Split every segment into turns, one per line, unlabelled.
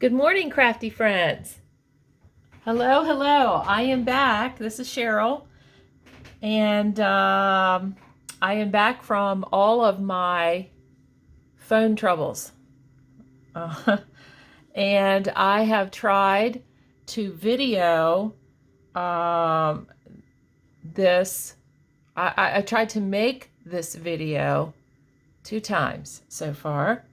Good morning, crafty friends. Hello, hello. I am back. This is Cheryl, and I am back from all of my phone troubles. Uh, and I have tried to video um, this. I tried to make this video 2 times so far.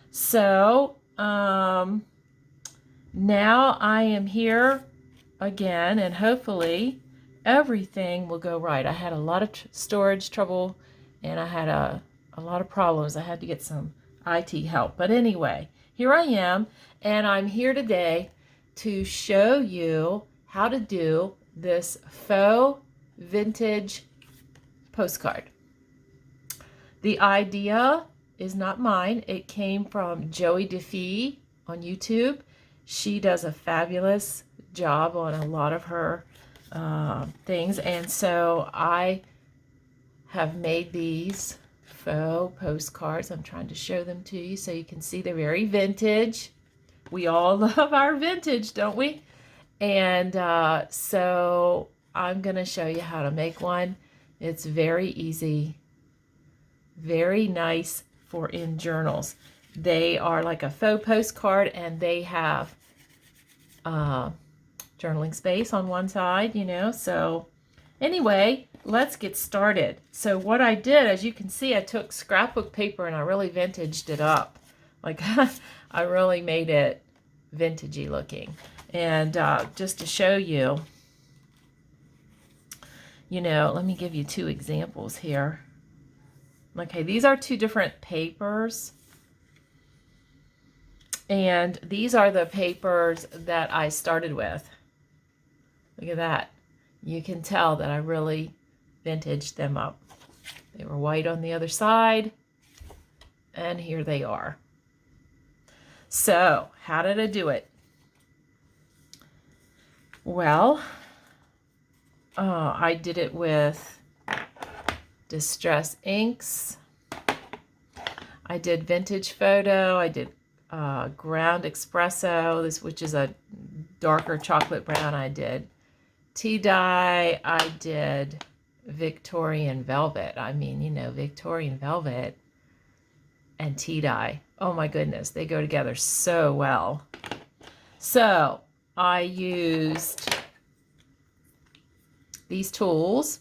So, now I am here again, and hopefully everything will go right. I had a lot of storage trouble, and I had a lot of problems. I had to get some IT help. But anyway, here I am, and I'm here today to show you how to do this faux vintage postcard. The idea is not mine. It came from Joey DeFee on YouTube. She does a fabulous job on a lot of her things, and so I have made these faux postcards. I'm trying to show them to you so you can see they're very vintage. We all love our vintage, don't we? And so I'm going to show you how to make one. It's very easy, very nice for in journals. They are like a faux postcard, and they have journaling space on one side, so anyway, let's get started. So what I did, as you can see, I took scrapbook paper and I really vintaged it up. Like I really made it vintagey looking. And just to show you, let me give you 2 examples here. Okay, these are 2 different papers. And these are the papers that I started with. Look at that. You can tell that I really vintaged them up. They were white on the other side, and here they are. So, how did I do it? Well, I did it with Distress inks. I did Vintage Photo. I did ground espresso, which is a darker chocolate brown. I did tea dye. I did Victorian velvet. I mean, Victorian velvet and tea dye. Oh my goodness, they go together so well. So I used these tools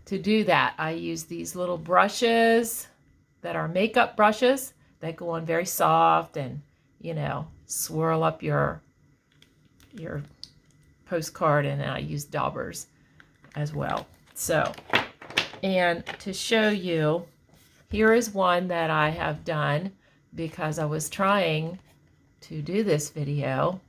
to do that. I used these little brushes that are makeup brushes that go on very soft and, swirl up your postcard, and I use daubers as well. So, and to show you, here is one that I have done because I was trying to do this video.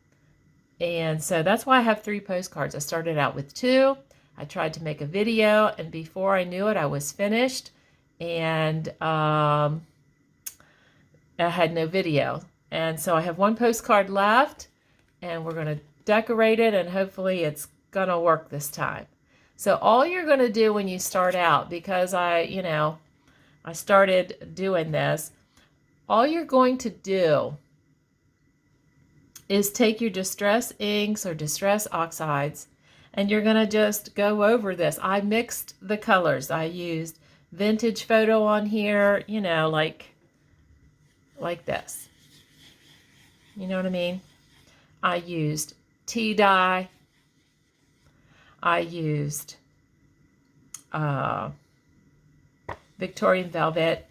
And so that's why I have 3 postcards. I started out with 2. I tried to make a video, and before I knew it, I was finished. And I had no video. And so I have 1 postcard left, and we're going to decorate it, and hopefully it's going to work this time. So all you're going to do when you start out, because I started doing this, all you're going to do is take your Distress inks or Distress oxides, and you're going to just go over this. I mixed the colors. I used Vintage Photo on here, like this. You know what I mean? I used tea dye. I used Victorian velvet.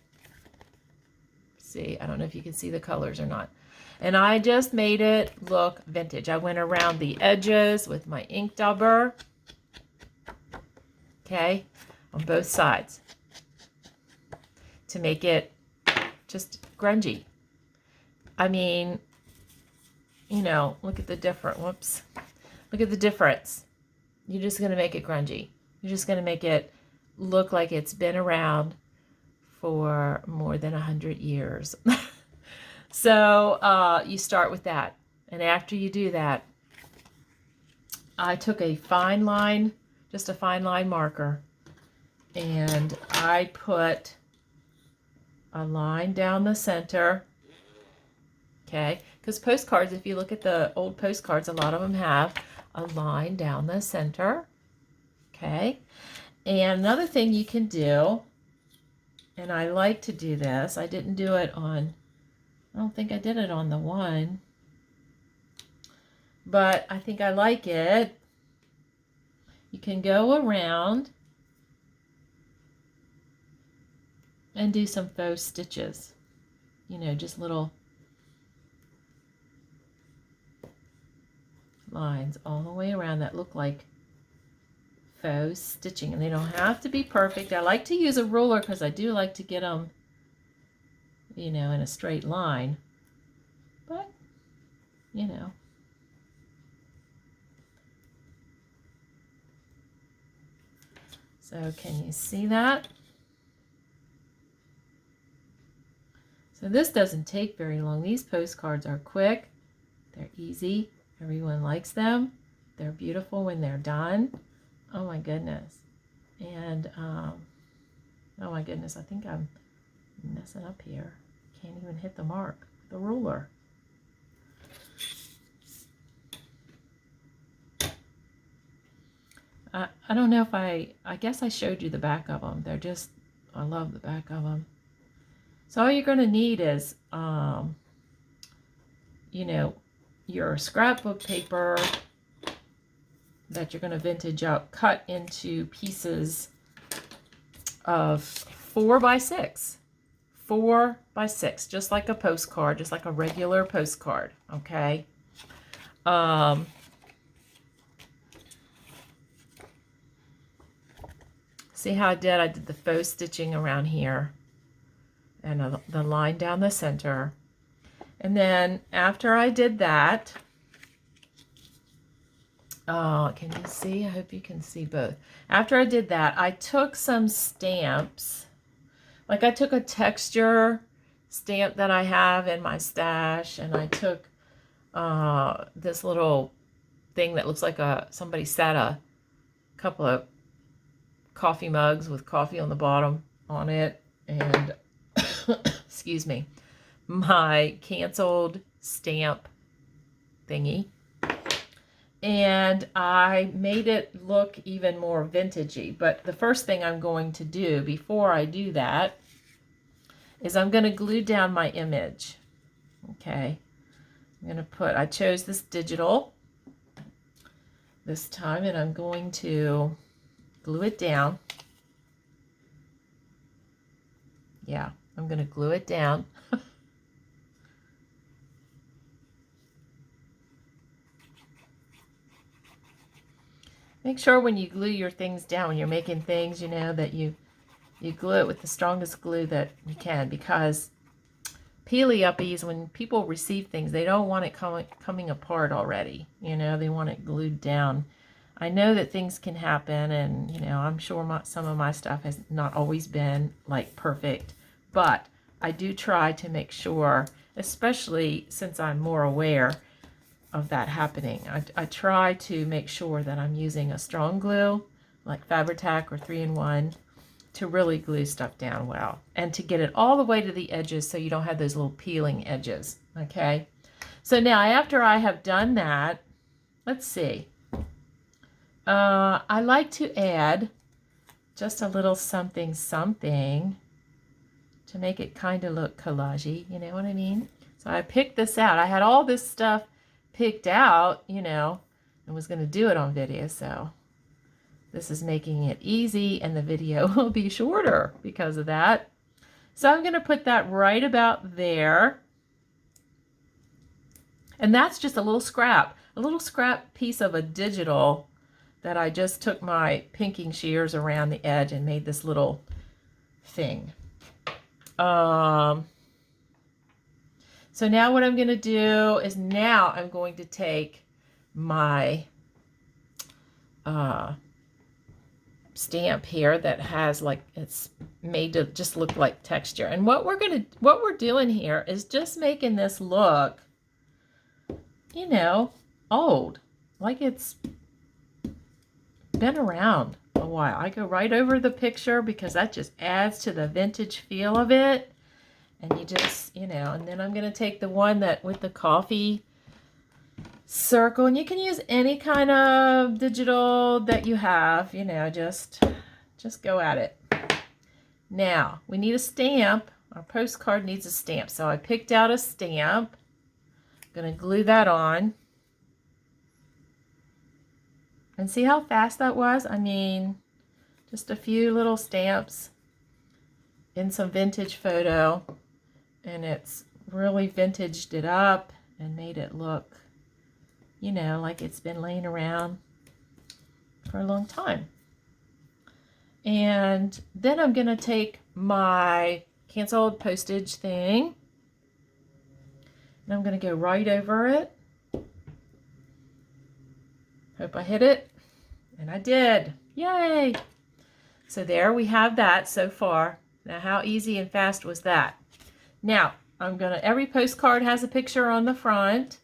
See, I don't know if you can see the colors or not. And I just made it look vintage. I went around the edges with my ink dauber. Okay, on both sides to make it just grungy. I mean, look at the difference. Look at the difference. You're just going to make it grungy. You're just going to make it look like it's been around for more than 100 years. So you start with that. And after you do that, I took a fine line, just a fine line marker, and I put a line down the center. Okay, Because postcards, if you look at the old postcards, a lot of them have a line down the center. Okay. And another thing you can do, and I like to do this, I didn't do it on, I don't think I did it on the one, but I think I like it. You can go around and do some faux stitches, you know, just little lines all the way around that look like faux stitching, and they don't have to be perfect. I like to use a ruler because I do like to get them, you know, in a straight line, but you know. So can you see that? So this doesn't take very long. These postcards are quick, they're easy, everyone likes them, they're beautiful when they're done. Oh my goodness. And oh my goodness, I think I'm messing up here. Can't even hit the mark with the ruler. I don't know if I guess I showed you the back of them. They're just, I love the back of them. So all you're going to need is, you know, your scrapbook paper that you're going to vintage up, cut into pieces of 4 by 6. 4 by 6, just like a postcard, just like a regular postcard, okay? See how I did the faux stitching around here and the line down the center. And then after I did that, can you see? I hope you can see both. After I did that, I took some stamps. Like I took a texture stamp that I have in my stash, and I took this little thing that looks like somebody sat a couple of coffee mugs with coffee on the bottom on it, and excuse me, my canceled stamp thingy, and I made it look even more vintagey. But the first thing I'm going to do before I do that is I'm going to glue down my image. Okay, I'm going to I chose this digital this time, and I'm going to glue it down. Yeah, I'm going to glue it down. Make sure when you glue your things down, when you're making things, you know, that you glue it with the strongest glue that you can, because peely-uppies, when people receive things, they don't want it coming apart already. You know, they want it glued down. I know that things can happen, and, you know, I'm sure some of my stuff has not always been, like, perfect, but I do try to make sure, especially since I'm more aware of that happening, I try to make sure that I'm using a strong glue, like Fabri-Tac or 3-in-1, to really glue stuff down well, and to get it all the way to the edges so you don't have those little peeling edges, okay? So now, after I have done that, let's see. I like to add just a little something to make it kind of look collagey, you know what I mean? So I picked this out. I had all this stuff picked out, you know, and was going to do it on video, so this is making it easy, and the video will be shorter because of that. So I'm going to put that right about there. And that's just a little scrap piece of a digital that I just took my pinking shears around the edge and made this little thing. So now what I'm going to do is, now I'm going to take my stamp here that has, like, it's made to just look like texture. And what we're doing here is just making this look, you know, old, like it's been around a while. I go right over the picture because that just adds to the vintage feel of it. And you just, you know, and then I'm going to take the one that with the coffee circle, and you can use any kind of digital that you have, you know, just go at it. Now, we need a stamp. Our postcard needs a stamp. So I picked out a stamp. I'm going to glue that on. And see how fast that was? I mean, just a few little stamps in some vintage photo. And it's really vintaged it up and made it look, you know, like it's been laying around for a long time. And then I'm going to take my canceled postage thing and I'm going to go right over it. Hope I hit it. And I did. Yay! So there we have that so far. Now how easy and fast was that? Now, every postcard has a picture on the front.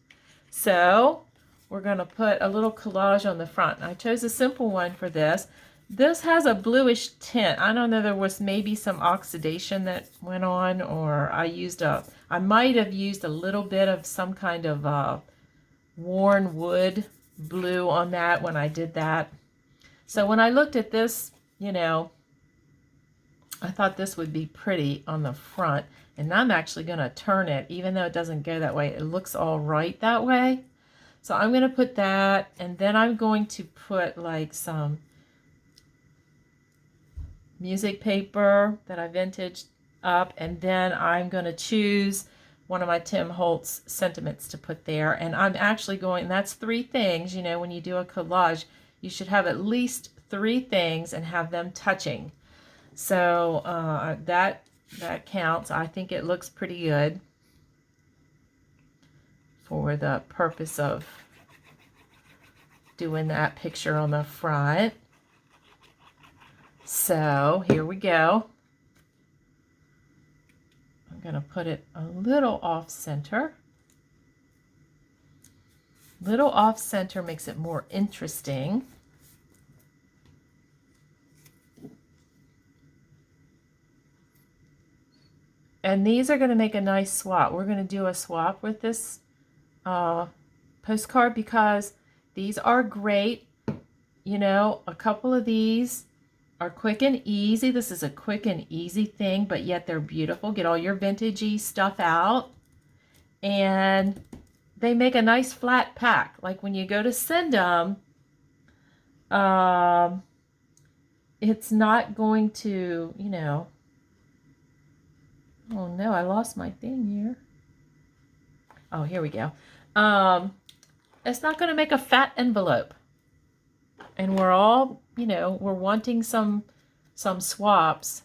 So we're going to put a little collage on the front. I chose a simple one for this. This has a bluish tint. I don't know, there was maybe some oxidation that went on, or I might have used a little bit of some kind of worn wood blue on that when I did that. So when I looked at this, you know, I thought this would be pretty on the front, and I'm actually going to turn it, even though it doesn't go that way. It looks all right that way. So I'm going to put that, and then I'm going to put like some music paper that I vintaged up, and then I'm going to choose one of my Tim Holtz sentiments to put there. And I'm actually going, that's 3 things, you know, when you do a collage, you should have at least 3 things and have them touching. So that counts. I think it looks pretty good for the purpose of doing that picture on the front. So here we go. I'm going to put it a little off center. Little off center makes it more interesting. And these are going to make a nice swap. We're going to do a swap with this postcard because these are great. You know, a couple of these are quick and easy. This is a quick and easy thing, but yet they're beautiful. Get all your vintagey stuff out. And they make a nice flat pack. Like when you go to send them, it's not going to, you know, oh no, I lost my thing here. Oh, here we go. It's not going to make a fat envelope. And we're all, you know, we're wanting some swaps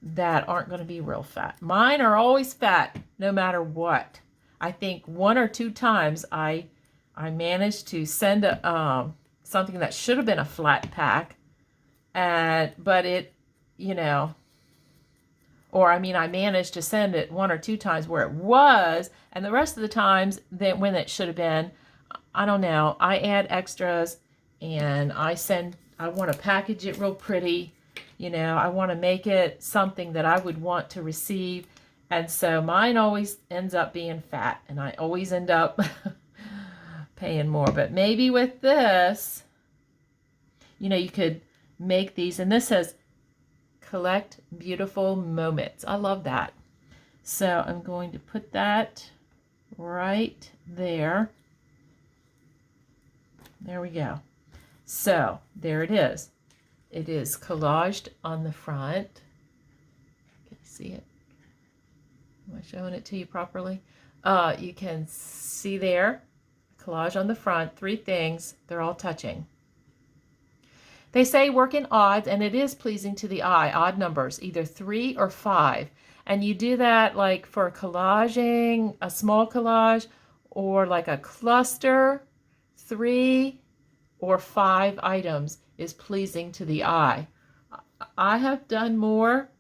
that aren't going to be real fat. Mine are always fat, no matter what. I think 1 or 2 times I managed to send something that should have been a flat pack, but it, you know, or I mean, I managed to send it 1 or 2 times where it was, and the rest of the times that when it should have been, I don't know, I add extras. And I want to package it real pretty, you know, I want to make it something that I would want to receive. And so mine always ends up being fat, and I always end up paying more. But maybe with this, you know, you could make these, and this says collect beautiful moments. I love that. So I'm going to put that right there. There we go. So there it is. It is collaged on the front. Can you see it? Am I showing it to you properly? You can see there, collage on the front, 3 things. They're all touching. They say work in odds, and it is pleasing to the eye. Odd numbers, either 3 or 5. And you do that like for collaging, a small collage, or like a cluster, 3 or 5 items is pleasing to the eye. I have done more,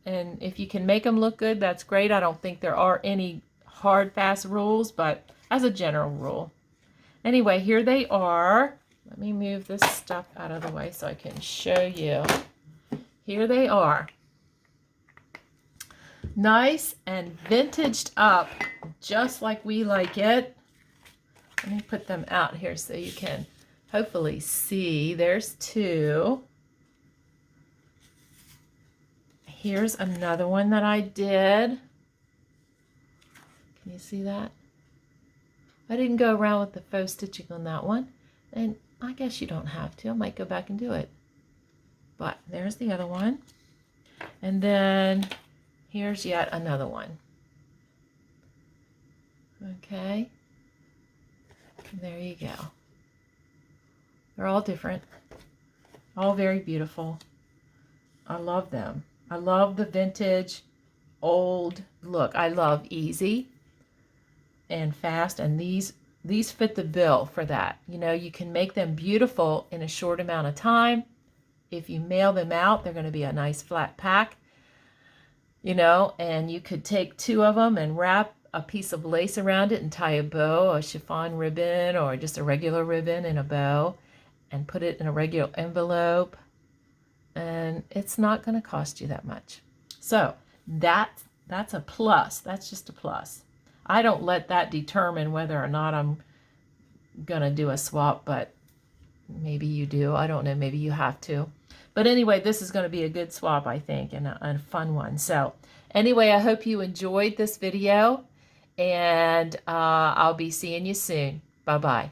and if you can make them look good, that's great. I don't think there are any hard, fast rules, but as a general rule. Anyway, here they are. Let me move this stuff out of the way so I can show you. Here they are. Nice and vintaged up, just like we like it. Let me put them out here so you can hopefully see. There's two. Here's another one that I did. Can you see that? I didn't go around with the faux stitching on that one, and I guess you don't have to. I might go back and do it. But there's the other one. And then here's yet another one. Okay. There you go. They're all different. All very beautiful. I love them. I love the vintage, old look. I love easy and fast, and these fit the bill for that. You know, you can make them beautiful in a short amount of time. If you mail them out, they're going to be a nice flat pack, you know, and you could take two of them and wrap a piece of lace around it and tie a bow, a chiffon ribbon, or just a regular ribbon in a bow, and put it in a regular envelope, and it's not going to cost you that much. So that's a plus. That's just a plus. I don't let that determine whether or not I'm going to do a swap, but maybe you do. I don't know. Maybe you have to. But anyway, this is going to be a good swap, I think, and a fun one. So anyway, I hope you enjoyed this video, and I'll be seeing you soon. Bye-bye.